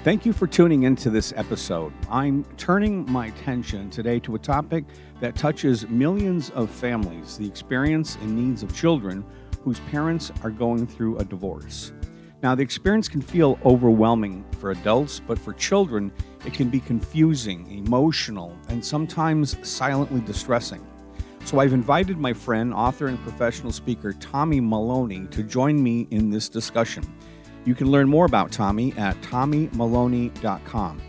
Thank you for tuning into this episode. I'm turning my attention today to a topic that touches millions of families, the experience and needs of children whose parents are going through a divorce. Now, the experience can feel overwhelming for adults, but for children, it can be confusing, emotional, and sometimes silently distressing. So I've invited my friend, author, and professional speaker Tommy Maloney to join me in this discussion. You can learn more about Tommy at tommymaloney.com.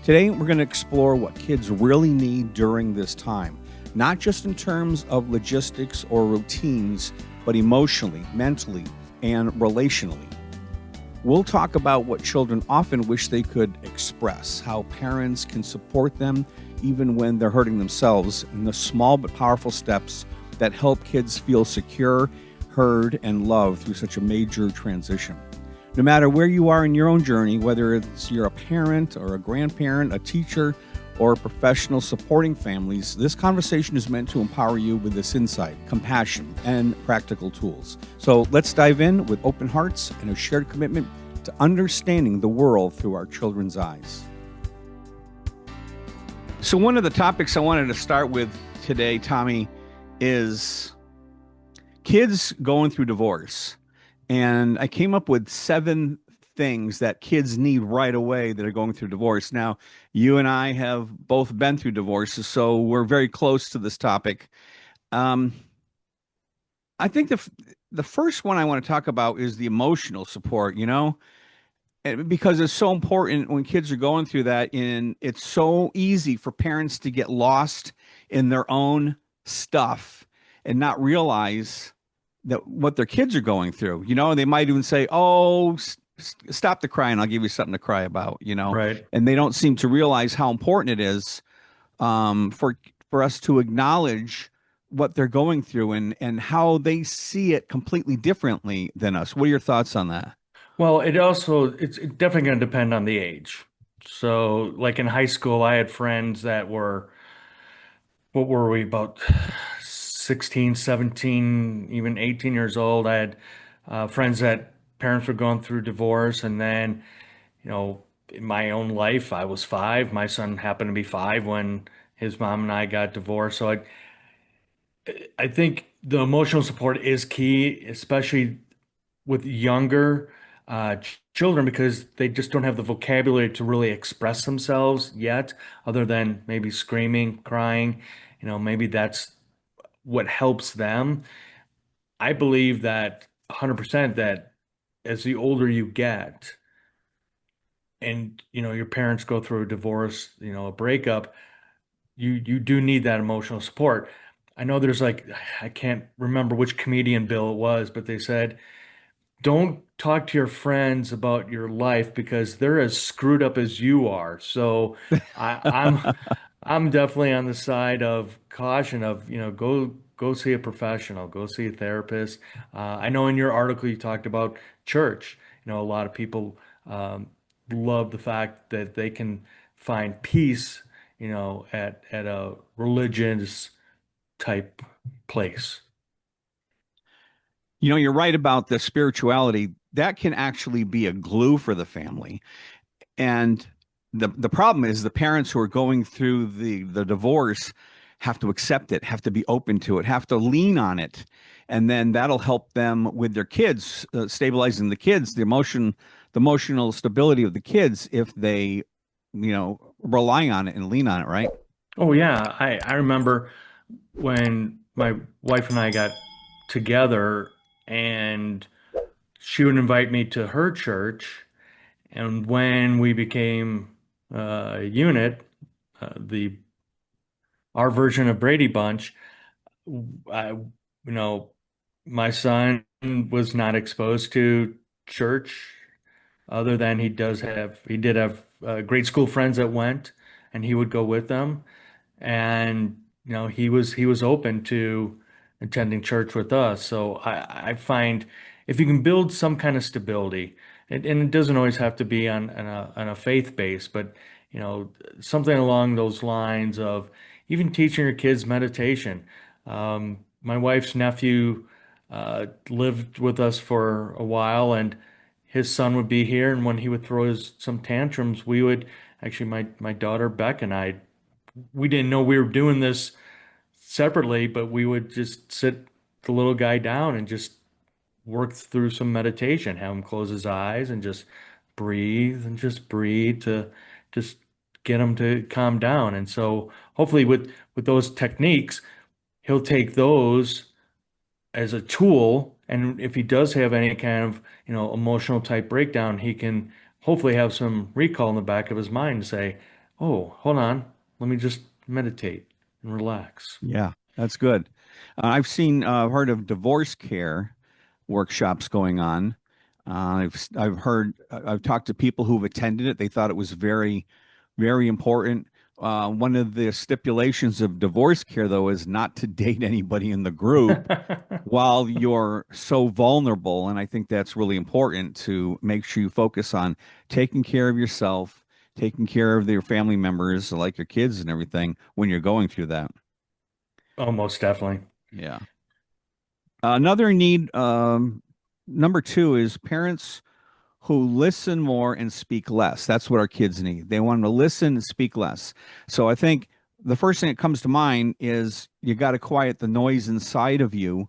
Today, we're going to explore what kids really need during this time, not just in terms of logistics or routines, but emotionally, mentally, and relationally. We'll talk about what children often wish they could express, how parents can support them even when they're hurting themselves, and the small but powerful steps that help kids feel secure, heard, and loved through such a major transition. No matter where you are in your own journey, whether it's you're a parent or a grandparent, a teacher, or a professional supporting families, this conversation is meant to empower you with this insight, compassion, and practical tools. So let's dive in with open hearts and a shared commitment to understanding the world through our children's eyes. So one of the topics I wanted to start with today, Tommy, is kids going through divorce. And I came up with 7 things that kids need right away that are going through divorce. Now, you and I have both been through divorces, so we're very close to this topic. I think the first one I want to talk about is the emotional support, because it's so important when kids are going through that, and it's so easy for parents to get lost in their own stuff and not realize that what their kids are going through, they might even say, "Oh, stop the crying. I'll give you something to cry about," Right. and they don't seem to realize how important it is for us to acknowledge what they're going through and how they see it completely differently than us. What are your thoughts on that? Well, it's definitely going to depend on the age. So, like in high school, I had friends that were, what were we, about 16, 17, even 18 years old. I had friends that parents were going through divorce. And then, in my own life, I was 5. My son happened to be 5 when his mom and I got divorced. I think the emotional support is key, especially with younger children, because they just don't have the vocabulary to really express themselves yet, other than maybe screaming, crying. Maybe that's what helps them. I believe that 100% that as the older you get and your parents go through a divorce, a breakup, you do need that emotional support. I know there's like, I can't remember which comedian bill it was, but they said don't talk to your friends about your life because they're as screwed up as you are. So I, I'm I'm definitely on the side of caution of, go see a professional, go see a therapist. I know in your article you talked about church. A lot of people love the fact that they can find peace, at a religious type place. You're right about the spirituality. That can actually be a glue for the family. And the problem is the parents who are going through the divorce have to accept it, have to be open to it, have to lean on it. And then that'll help them with their kids, stabilizing the kids, the emotional stability of the kids if they, rely on it and lean on it, right? Oh yeah, I remember when my wife and I got together, and she would invite me to her church. And when we became a unit, the our version of Brady Bunch, I, my son was not exposed to church, other than he did have grade school friends that went, and he would go with them. And he was open to attending church with us. So I find if you can build some kind of stability, and it doesn't always have to be on a faith base, but something along those lines of even teaching your kids meditation. My wife's nephew lived with us for a while, and his son would be here, and when he would throw some tantrums, we would actually my daughter Beck and I, we didn't know we were doing this separately, but we would just sit the little guy down and just work through some meditation, have him close his eyes and just breathe to just get him to calm down. And so hopefully with those techniques, he'll take those as a tool. And if he does have any kind of, emotional type breakdown, he can hopefully have some recall in the back of his mind to say, oh, hold on, let me just meditate and relax. Yeah, that's good. I've heard of divorce care workshops going on. I've talked to people who've attended it. They thought it was very, very important. One of the stipulations of divorce care, though, is not to date anybody in the group while you're so vulnerable. And I think that's really important to make sure you focus on taking care of yourself, taking care of your family members, like your kids and everything, when you're going through that. Oh, most definitely. Yeah. Another need, number two, is parents who listen more and speak less. That's what our kids need. They want them to listen and speak less. So I think the first thing that comes to mind is you got to quiet the noise inside of you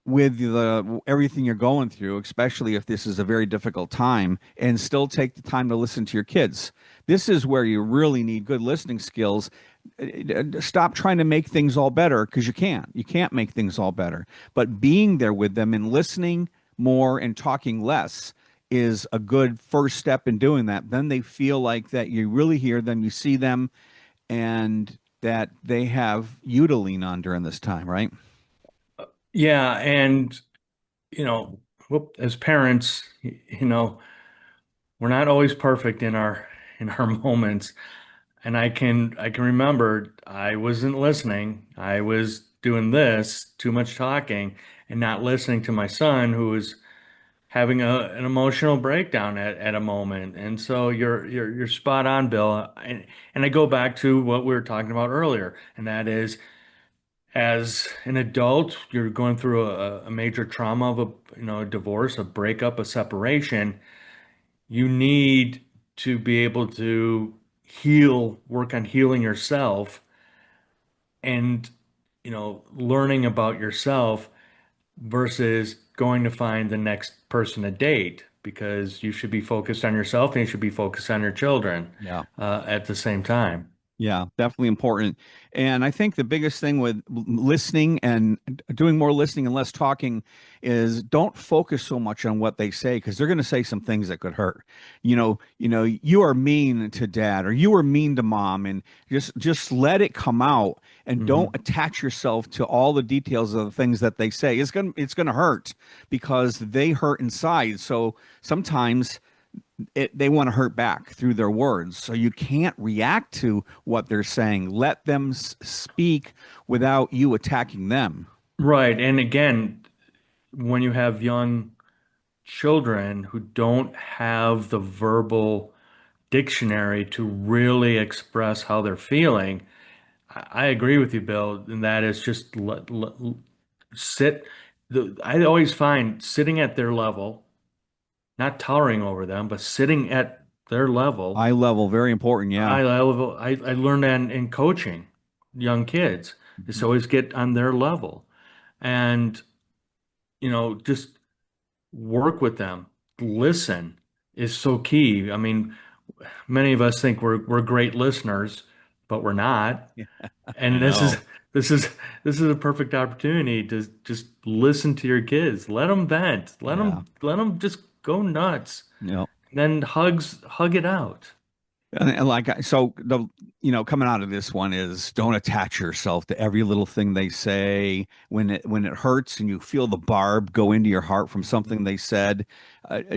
with the everything you're going through, especially if this is a very difficult time, and still take the time to listen to your kids. This is where you really need good listening skills. Stop trying to make things all better because you can't. You can't make things all better. But being there with them and listening more and talking less is a good first step in doing that. Then they feel like that you really hear them, you see them, and that they have you to lean on during this time, right? Yeah, and as parents, we're not always perfect in our moments. And I can remember I wasn't listening. I was doing this, too much talking, and not listening to my son who was having an emotional breakdown at a moment. And so you're spot on, Bill. And I go back to what we were talking about earlier, and that is as an adult, you're going through a major trauma of a divorce, a breakup, a separation. You need to be able to work on healing yourself and, learning about yourself versus going to find the next person to date because you should be focused on yourself and you should be focused on your children Yeah. at the same time. Yeah, definitely important. And I think the biggest thing with listening and doing more listening and less talking is don't focus so much on what they say because they're going to say some things that could hurt. You are mean to dad or you are mean to mom, and just let it come out and don't Hmm. attach yourself to all the details of the things that they say. It's gonna hurt because they hurt inside. So sometimes they want to hurt back through their words. So you can't react to what they're saying. Let them speak without you attacking them. Right. And again, when you have young children who don't have the verbal dictionary to really express how they're feeling, I agree with you, Bill, and that is just sit. I always find sitting at their level, not towering over them, but sitting at their level. Eye level, very important. Yeah. I learned that in coaching young kids is to Mhm. always get on their level and just work with them. Listen is so key. I mean, many of us think we're great listeners, but we're not. Yeah, I And this is know. this is this is a perfect opportunity to just listen to your kids. Let them vent. Yeah. Let them just go nuts. Yeah. Then hug it out. And so coming out of this one is don't attach yourself to every little thing they say. When it hurts and you feel the barb go into your heart from something they said,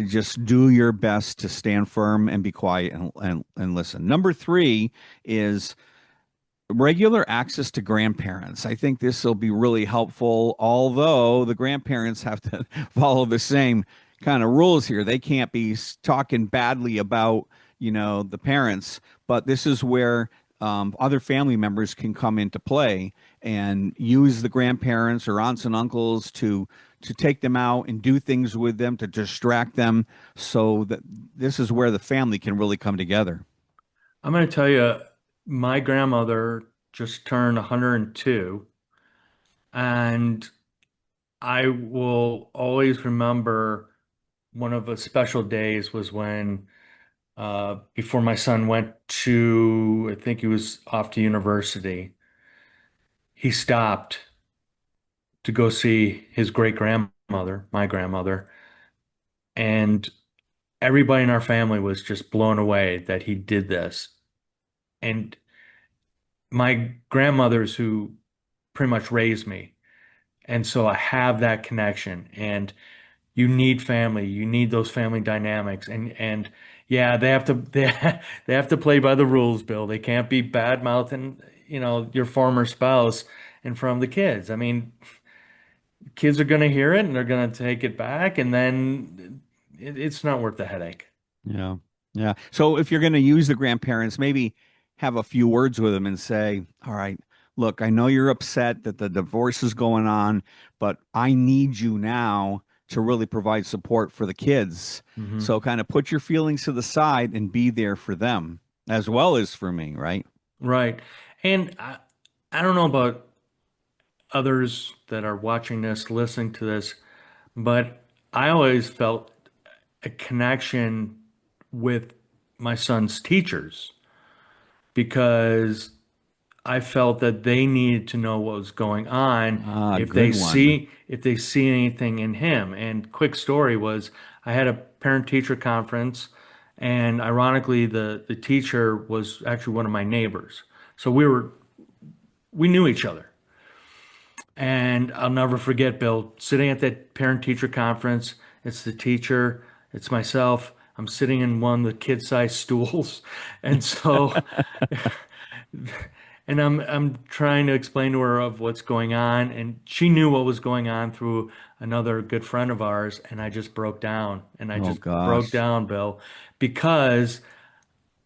just do your best to stand firm and be quiet and listen. Number three is regular access to grandparents. I think this will be really helpful, although the grandparents have to follow the same kind of rules here. They can't be talking badly about, the parents, but this is where other family members can come into play and use the grandparents or aunts and uncles to take them out and do things with them to distract them, so that this is where the family can really come together. I'm going to tell you, my grandmother just turned 102, and I will always remember one of the special days was when, before my son went to, I think he was off to university, he stopped to go see his great grandmother, my grandmother, and everybody in our family was just blown away that he did this. And my grandmother's who pretty much raised me. And so I have that connection. And you need family. You need those family dynamics. And yeah, they have to they have to play by the rules, Bill. They can't be bad mouthing, your former spouse in front of the kids. I mean, kids are gonna hear it and they're gonna take it back, and then it's not worth the headache. Yeah. Yeah. So if you're going to use the grandparents, maybe have a few words with them and say, all right, look, I know you're upset that the divorce is going on, but I need you now to really provide support for the kids. Hmm. So kind of put your feelings to the side and be there for them as well as for me, right? Right. And I don't know about others that are watching this, listening to this, but I always felt a connection with my son's teachers because I felt that they needed to know what was going on Ah, good one. if they see anything in him. And quick story was I had a parent teacher conference, and ironically the teacher was actually one of my neighbors. So we knew each other. And I'll never forget, Bill, sitting at that parent teacher conference. It's the teacher, it's myself. I'm sitting in one of the kid-sized stools. And so, and I'm trying to explain to her of what's going on. And she knew what was going on through another good friend of ours. And I just broke down. And I Oh just broke gosh. down, Bill, because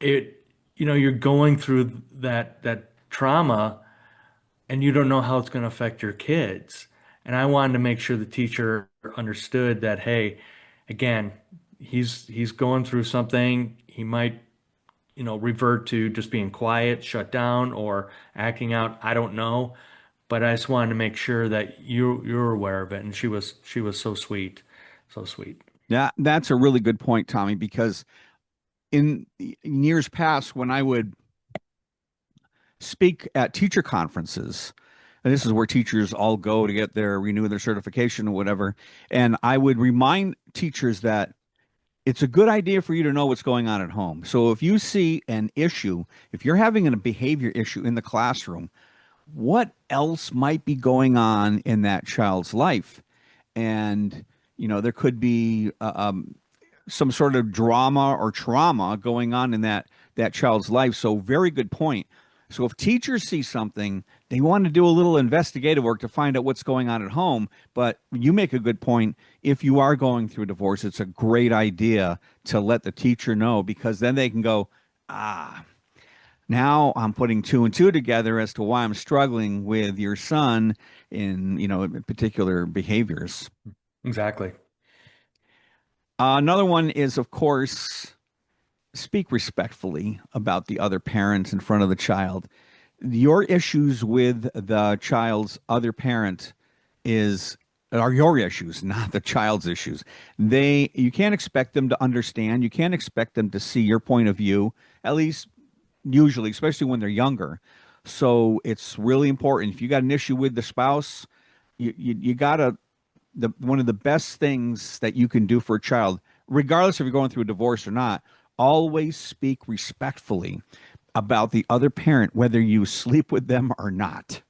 you're going through that trauma and you don't know how it's going to affect your kids. And I wanted to make sure the teacher understood that, hey, again, he's going through something. He might, revert to just being quiet, shut down, or acting out. I don't know, but I just wanted to make sure that you're aware of it. And she was so sweet, so sweet. Yeah, that's a really good point, Tommy, because in years past when I would speak at teacher conferences, and this is where teachers all go to get their renew their certification or whatever, and I would remind teachers that it's a good idea for you to know what's going on at home. So if you see an issue, if you're having a behavior issue in the classroom, what else might be going on in that child's life? And there could be some sort of drama or trauma going on in that child's life. So very good point. So if teachers see something, they want to do a little investigative work to find out what's going on at home. But you make a good point. If you are going through a divorce, it's a great idea to let the teacher know, because then they can go, ah, now I'm putting two and two together as to why I'm struggling with your son in, particular behaviors. Exactly. Another one is, of course, speak respectfully about the other parent in front of the child. Your issues with the child's other parent is are your issues, not the child's issues. You can't expect them to understand. You can't expect them to see your point of view, at least usually, especially when they're younger. So it's really important. If you got an issue with the spouse, you gotta one of the best things that you can do for a child, regardless if you're going through a divorce or not, always speak respectfully about the other parent, whether you sleep with them or not.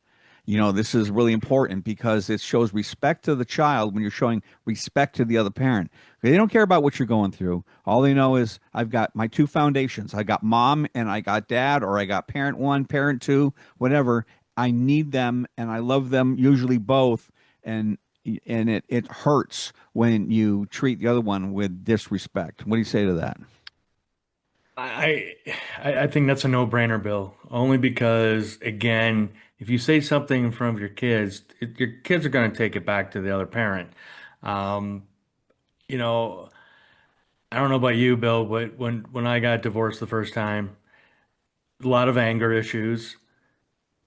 This is really important because it shows respect to the child when you're showing respect to the other parent. They don't care about what you're going through. All they know is I've got my two foundations. I got mom and I got dad, or I got parent one, parent two, whatever. I need them and I love them, usually both. And it hurts when you treat the other one with disrespect. What do you say to that? I I think that's a no-brainer, Bill. Only because, again, If you say something in front of your kids, your kids are going to take it back to the other parent. Um, you know, I don't know about you, Bill, but when I got divorced the first time, a lot of anger issues,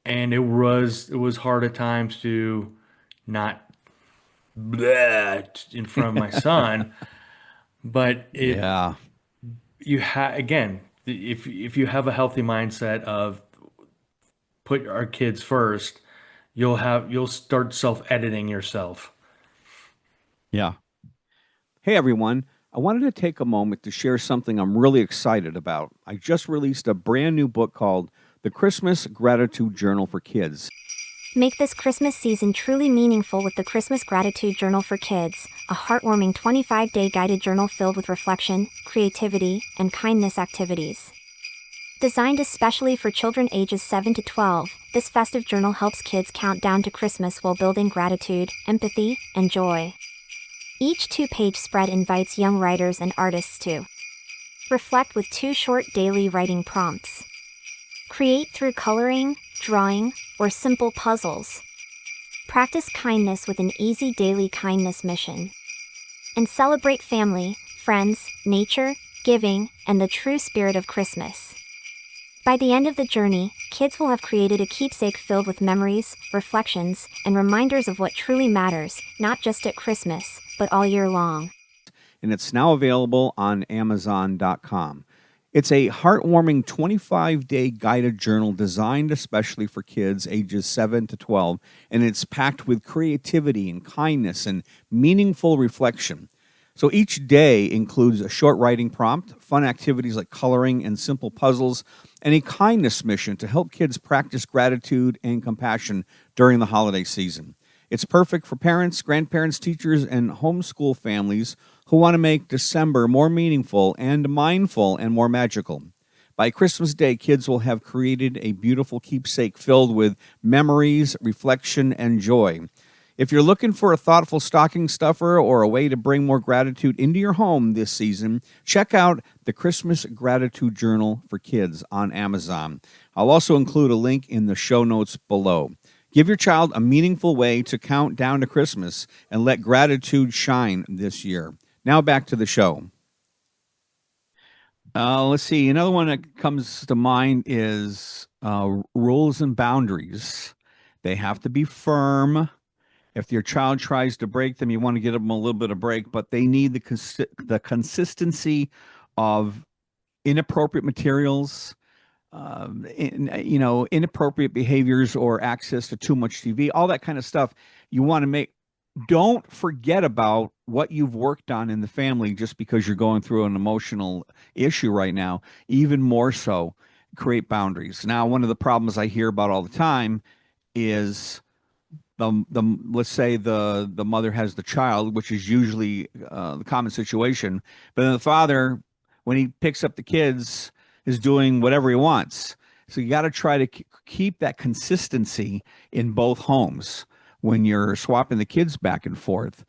and it was hard at times to not bleh in front of my son, but it Yeah. you have again, if you have a healthy mindset of put our kids first, you'll start self-editing yourself. Yeah. Hey, everyone. I wanted to take a moment to share something I'm really excited about. I just released a brand new book called The Christmas Gratitude Journal for Kids. Make this Christmas season truly meaningful with the Christmas Gratitude Journal for Kids, a heartwarming 25-day guided journal filled with reflection, creativity, and kindness activities. Designed especially for children ages 7 to 12, this festive journal helps kids count down to Christmas while building gratitude, empathy, and joy. Each two-page spread invites young writers and artists to reflect with 2 short daily writing prompts. Create through coloring, drawing, or simple puzzles. Practice kindness with an easy daily kindness mission. And celebrate family, friends, nature, giving, and the true spirit of Christmas. By the end of the journey, kids will have created a keepsake filled with memories, reflections, and reminders of what truly matters, not just at Christmas, but all year long. And it's now available on Amazon.com. It's a heartwarming 25-day guided journal designed especially for kids ages 7 to 12, and it's packed with creativity and kindness and meaningful reflection. So each day includes a short writing prompt, fun activities like coloring and simple puzzles, and a kindness mission to help kids practice gratitude and compassion during the holiday season. It's perfect for parents, grandparents, teachers, and homeschool families who want to make December more meaningful and mindful and more magical. By Christmas Day, kids will have created a beautiful keepsake filled with memories, reflection, and joy. If you're looking for a thoughtful stocking stuffer or a way to bring more gratitude into your home this season, check out the Christmas Gratitude Journal for Kids on Amazon. I'll also include a link in the show notes below. Give your child a meaningful way to count down to Christmas and let gratitude shine this year. Now back to the show. Let's see. Another one that comes to mind is rules and boundaries. They have to be firm. If your child tries to break them, you want to give them a little bit of break, but they need the consistency of inappropriate materials, inappropriate behaviors or access to too much TV, all that kind of stuff. You want to make, don't forget about what you've worked on in the family just because you're going through an emotional issue right now. Even more so, create boundaries. Now, one of the problems I hear about all the time is the let's say the mother has the child, which is usually the common situation, but then the father, when he picks up the kids, is doing whatever he wants. So you got to try to keep that consistency in both homes when you're swapping the kids back and forth.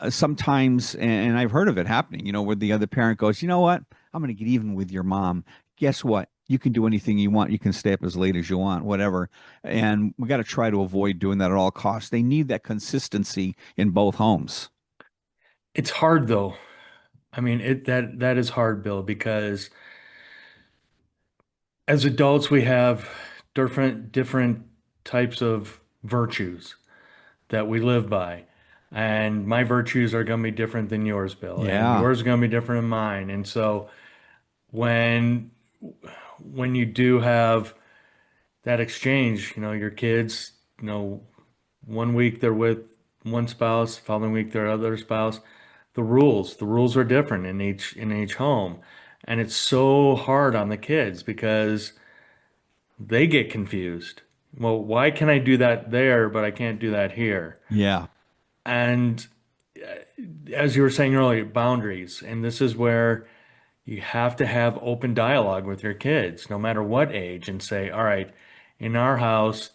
Sometimes, and I've heard of it happening, where the other parent goes, you know what, I'm going to get even with your mom. Guess what? You can do anything you want. You can stay up as late as you want, whatever. And we got to try to avoid doing that at all costs. They need that consistency in both homes. It's hard though. I mean, that is hard, Bill, because as adults we have different types of virtues that we live by. And my virtues are going to be different than yours, Bill, and Yeah. yours are going to be different than mine. And so when when you do have that exchange, your kids, one week they're with one spouse, following week they're other spouse, the rules are different in each home. And it's so hard on the kids because they get confused. Well, why can I do that there, but I can't do that here? Yeah. And as you were saying earlier, boundaries. And this is where you have to have open dialogue with your kids, no matter what age, and say, all right, in our house,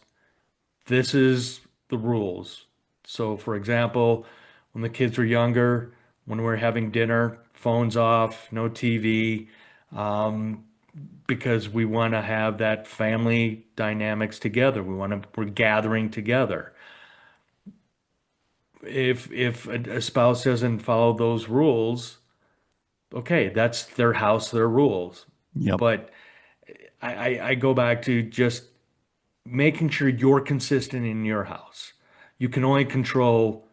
this is the rules. So, for example, when the kids were younger, when we're having dinner, phones off, no TV. because we want to have that family dynamics together. We're gathering together. If a spouse doesn't follow those rules, okay, that's their house, their rules. Yep. But I go back to just making sure you're consistent in your house. You can only control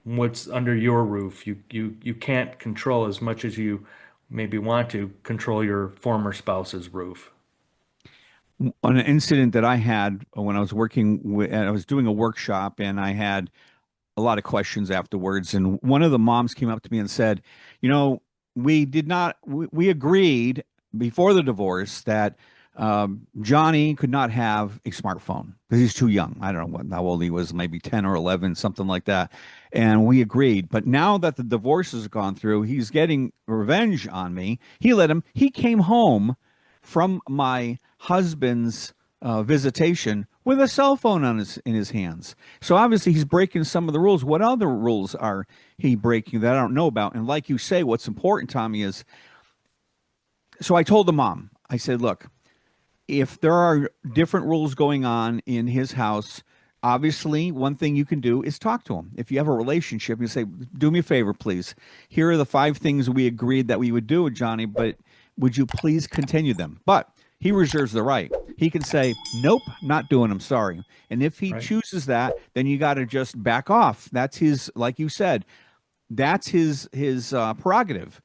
what's under your roof. You can't control as much as you maybe want to control your former spouse's roof. On an incident that I had when I was working with, I was doing a workshop and I had a lot of questions afterwards. And one of the moms came up to me and said, you know, we did not, we agreed before the divorce that Johnny could not have a smartphone because he's too young. I don't know how old he was, maybe 10 or 11, something like that. And we agreed. But now that the divorce has gone through, he's getting revenge on me. He came home from my husband's visitation with a cell phone in his hands. So obviously he's breaking some of the rules. What other rules are he breaking that I don't know about? And like you say, what's important, Tommy, is so I told the mom, I said, look, if there are different rules going on in his house, obviously one thing you can do is talk to him. If you have a relationship, you say, do me a favor, please. Here are the 5 things we agreed that we would do with Johnny, but would you please continue them? But he reserves the right. He can say, nope, not doing them, sorry. And if he Right. chooses that, then you got to just back off. That's his, like you said, that's his prerogative.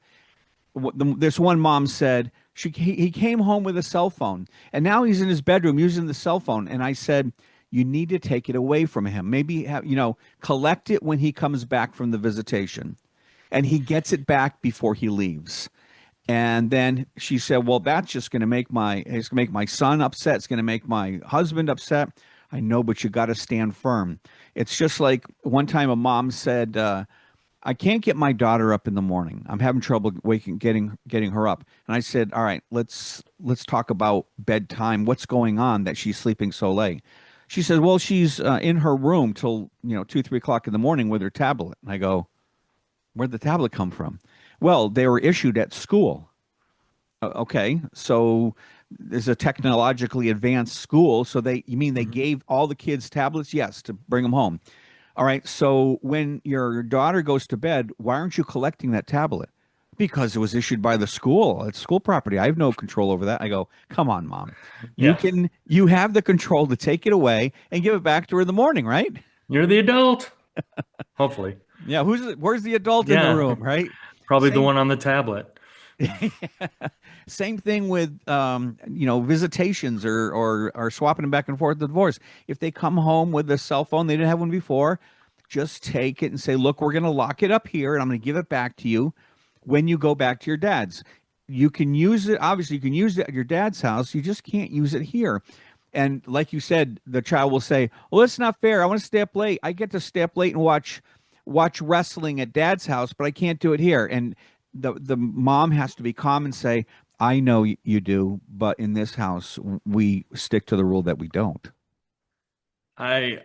This one mom said he came home with a cell phone and now he's in his bedroom using the cell phone. And I said, you need to take it away from him. Maybe have, collect it when he comes back from the visitation and he gets it back before he leaves. And then she said, well, that's just going to make my son upset. It's going to make my husband upset. I know, but you got to stand firm. It's just like one time a mom said, I can't get my daughter up in the morning. I'm having trouble getting her up. And I said, all right, let's talk about bedtime. What's going on that she's sleeping so late? She said, well, she's in her room till 2, 3 o'clock in the morning with her tablet. And I go, where'd the tablet come from? Well, they were issued at school. Okay, so there's a technologically advanced school. So you mean they Mhm. gave all the kids tablets? Yes, to bring them home. All right. So when your daughter goes to bed, why aren't you collecting that tablet? Because it was issued by the school. It's school property. I have no control over that. I go, come on, mom. Yeah, You have the control to take it away and give it back to her in the morning, right? you're the adult, hopefully. Yeah. Where's the adult in the Yeah, room, right? probably the Same one on the tablet. Same thing with visitations or swapping them back and forth the divorce. If they come home with a cell phone, they didn't have one before, just take it and say, look, we're going to lock it up here and I'm going to give it back to you when you go back to your dad's. You can use it, obviously you can use it at your dad's house. You just can't use it here. And like you said, the child will say, well, it's not fair. I want to stay up late. I get to stay up late and watch wrestling at dad's house, but I can't do it here. And the mom has to be calm and say, I know you do, but in this house we stick to the rule that we don't. I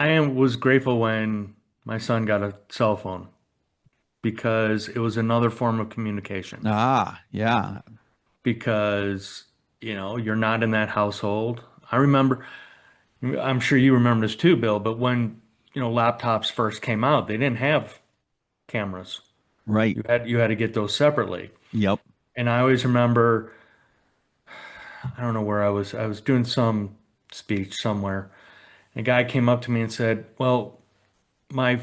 was grateful when my son got a cell phone because it was another form of communication. Ah, yeah. Because, you're not in that household. I remember, I'm sure you remember this too, Bill, but when, laptops first came out, they didn't have cameras. Right. You had to get those separately. Yep. And I always remember, I don't know where I was doing some speech somewhere. A guy came up to me and said, "Well, my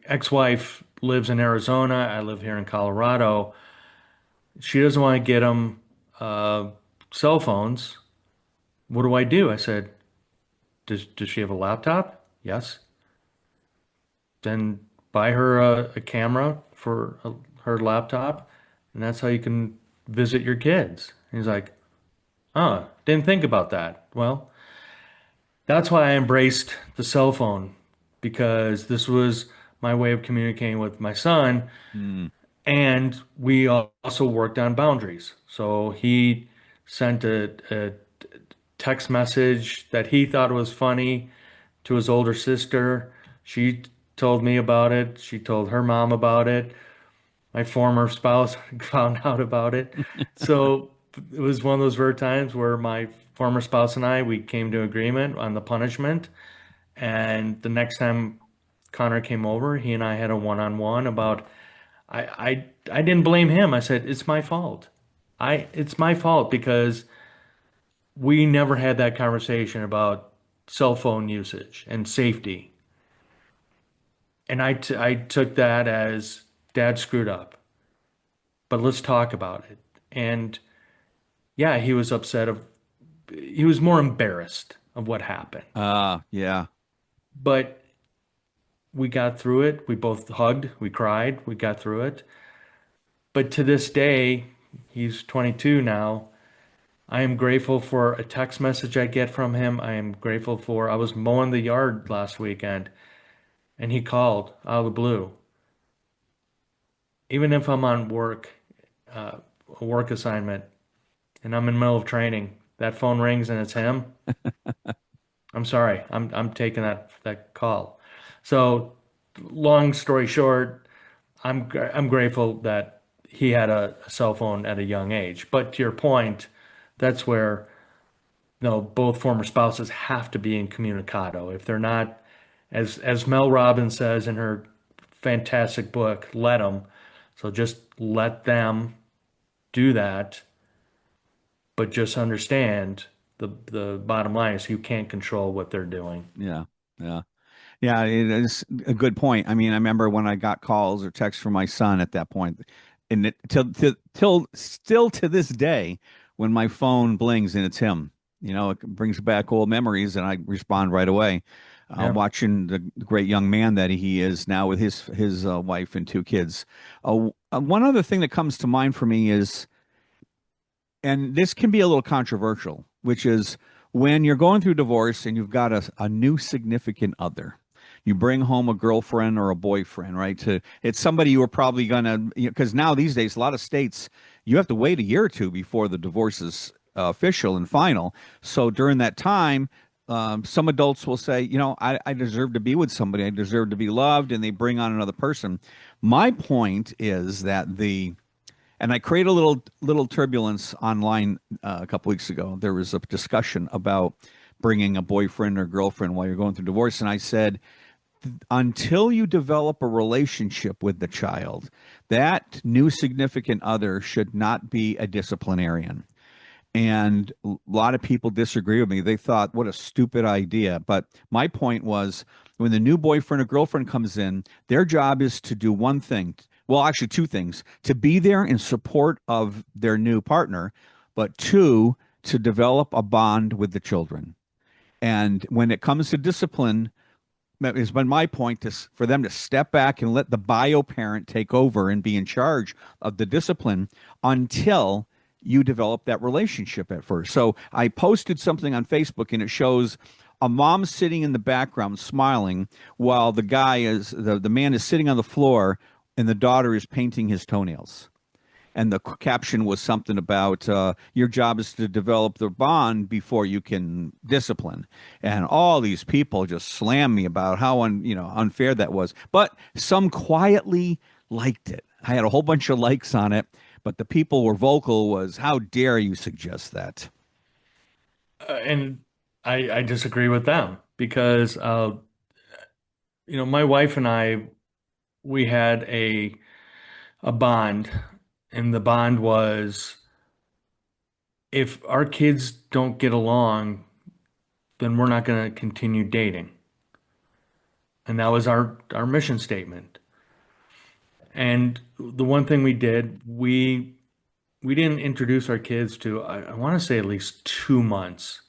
ex-wife lives in Arizona. I live here in Colorado. She doesn't want to get them cell phones. What do I do?" I said, "Does she have a laptop?" "Yes." "Then buy her a camera for her laptop, and that's how you can visit your kids." And he's like, "Oh, didn't think about that." Well, that's why I embraced the cell phone because this was my way of communicating with my son. Mm. And we also worked on boundaries. So he sent a text message that he thought was funny to his older sister. She told me about it. She told her mom about it. My former spouse found out about it. So it was one of those rare times where my former spouse and I, we came to agreement on the punishment. And the next time Connor came over, he and I had a one-on-one about I didn't blame him. I said, it's my fault. It's my fault because we never had that conversation about cell phone usage and safety. And I took that as dad screwed up, but let's talk about it. And yeah, he was he was more embarrassed of what happened. Yeah. But we got through it. We both hugged, we cried, we got through it. But to this day, he's 22 now. I am grateful for a text message I get from him. I am grateful I was mowing the yard last weekend and he called out of the blue. Even if I'm on uh, a work assignment, and I'm in the middle of training, that phone rings and it's him. I'm sorry, I'm taking that call. So, long story short, I'm grateful that he had a cell phone at a young age. But to your point, that's where both former spouses have to be incommunicado. If they're not, as Mel Robbins says in her fantastic book, let them. So just let them do that, but just understand the bottom line is you can't control what they're doing. Yeah. Yeah. Yeah, it is a good point. I mean, I remember when I got calls or texts from my son at that point, and till still to this day, when my phone blings and it's him, it brings back old memories, and I respond right away. Yeah. Watching the great young man that he is now with his wife and two kids. One other thing that comes to mind for me is, and this can be a little controversial, which is when you're going through divorce and you've got a new significant other. You bring home a girlfriend or a boyfriend, right? It's somebody you were probably gonna, because now these days, a lot of states, you have to wait a year or two before the divorce is official and final. So during that time, some adults will say, I deserve to be with somebody. I deserve to be loved, and they bring on another person. My point is that and I created a little turbulence online a couple weeks ago. There was a discussion about bringing a boyfriend or girlfriend while you're going through divorce, and I said, until you develop a relationship with the child, that new significant other should not be a disciplinarian. And a lot of people disagree with me. They thought, what a stupid idea. But my point was, when the new boyfriend or girlfriend comes in, their job is to do one thing. Well, actually, two things: to be there in support of their new partner, but two, to develop a bond with the children. And when it comes to discipline, that has been my point, for them to step back and let the bio parent take over and be in charge of the discipline until you develop that relationship at first. So I posted something on Facebook, and it shows a mom sitting in the background smiling while the man is sitting on the floor and the daughter is painting his toenails. And the caption was something about your job is to develop the bond before you can discipline. And all these people just slammed me about how unfair that was. But some quietly liked it. I had a whole bunch of likes on it, but the people were vocal was, how dare you suggest that? And I disagree with them because, my wife and I, we had a bond, and the bond was if our kids don't get along, then we're not going to continue dating. And that was our mission statement. And the one thing we did, we didn't introduce our kids to, I want to say at least 2 months,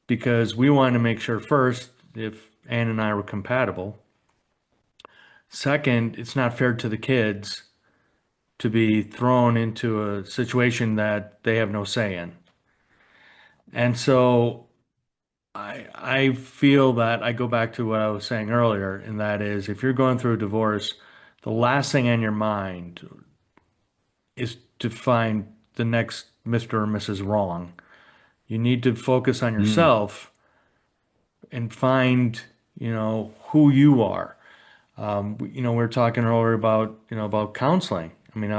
because we wanted to make sure first if Ann and I were compatible. Second, it's not fair to the kids to be thrown into a situation that they have no say in. And so I feel that I go back to what I was saying earlier, and that is if you're going through a divorce, the last thing on your mind is to find the next Mr. or Mrs. Wrong. You need to focus on Mm, yourself and find, who you are. We were talking earlier about, about counseling. I mean,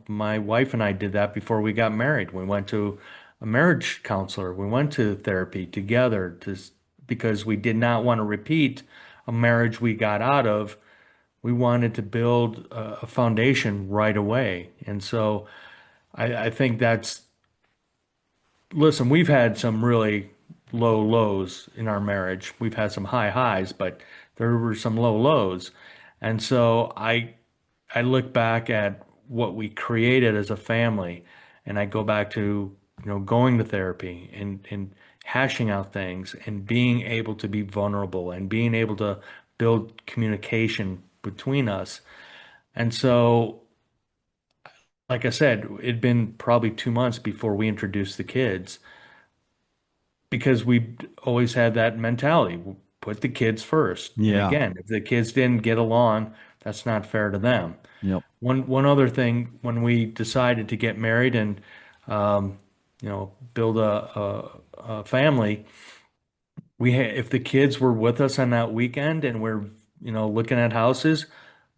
My wife and I did that before we got married. We went to a marriage counselor. We went to therapy together because we did not want to repeat a marriage we got out of. We wanted to build a foundation right away. And so I think listen, we've had some really low lows in our marriage. We've had some high highs, but there were some low lows. And so I look back at what we created as a family, and I go back to, going to therapy and hashing out things and being able to be vulnerable and being able to build communication between us. And so, like I said, it'd been probably 2 months before we introduced the kids because we always had that mentality. We'll put the kids first. And Yeah. again, if the kids didn't get along, that's not fair to them. Yep. One other thing, when we decided to get married and build a family, if the kids were with us on that weekend and we're looking at houses,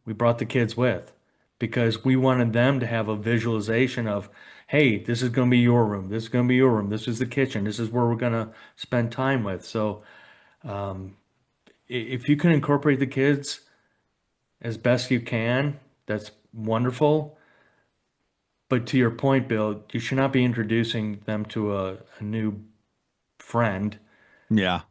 we brought the kids with because we wanted them to have a visualization of, hey, this is going to be your room, this is going to be your room, this is the kitchen, this is where we're going to spend time with. So if you can incorporate the kids as best you can, that's wonderful. But to your point, Bill, you should not be introducing them to a new friend Yeah.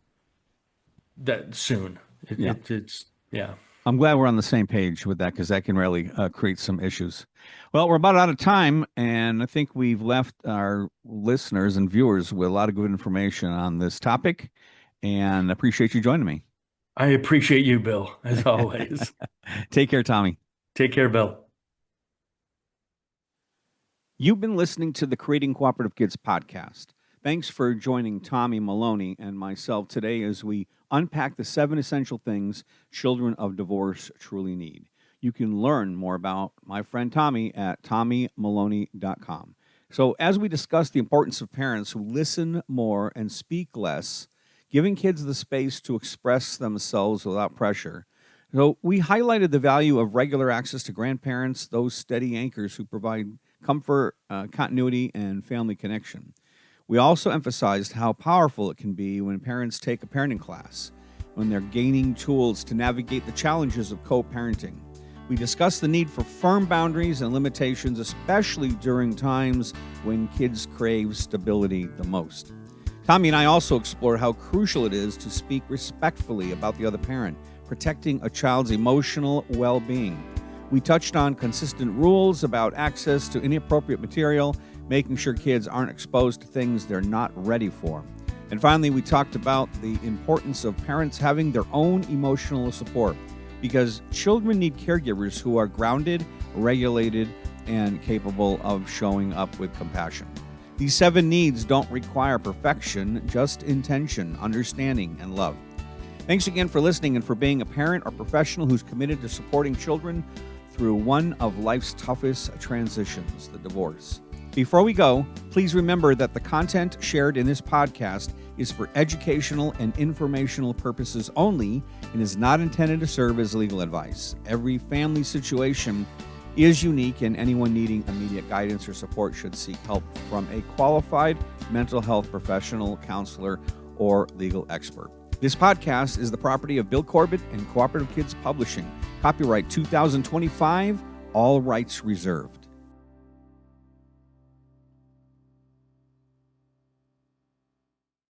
that soon. Yeah. It's yeah. I'm glad we're on the same page with that because that can really create some issues. Well, we're about out of time, and I think we've left our listeners and viewers with a lot of good information on this topic, and appreciate you joining me. I appreciate you, Bill, as always. Take care, Tommy. Take care, Bill. You've been listening to the Creating Cooperative Kids podcast. Thanks for joining Tommy Maloney and myself today as we unpack the 7 essential things children of divorce truly need. You can learn more about my friend Tommy at tommymaloney.com. So as we discuss the importance of parents who listen more and speak less, giving kids the space to express themselves without pressure, so we highlighted the value of regular access to grandparents, those steady anchors who provide comfort, continuity, and family connection. We also emphasized how powerful it can be when parents take a parenting class, when they're gaining tools to navigate the challenges of co-parenting. We discussed the need for firm boundaries and limitations, especially during times when kids crave stability the most. Tommy and I also explored how crucial it is to speak respectfully about the other parent, protecting a child's emotional well-being. We touched on consistent rules about access to inappropriate material, making sure kids aren't exposed to things they're not ready for. And finally, we talked about the importance of parents having their own emotional support, because children need caregivers who are grounded, regulated, and capable of showing up with compassion. These 7 needs don't require perfection, just intention, understanding, and love. Thanks again for listening and for being a parent or professional who's committed to supporting children through one of life's toughest transitions, the divorce. Before we go, please remember that the content shared in this podcast is for educational and informational purposes only and is not intended to serve as legal advice. Every family situation is unique, and anyone needing immediate guidance or support should seek help from a qualified mental health professional, counselor, or legal expert. This podcast is the property of Bill Corbett and Cooperative Kids Publishing. Copyright 2025, all rights reserved.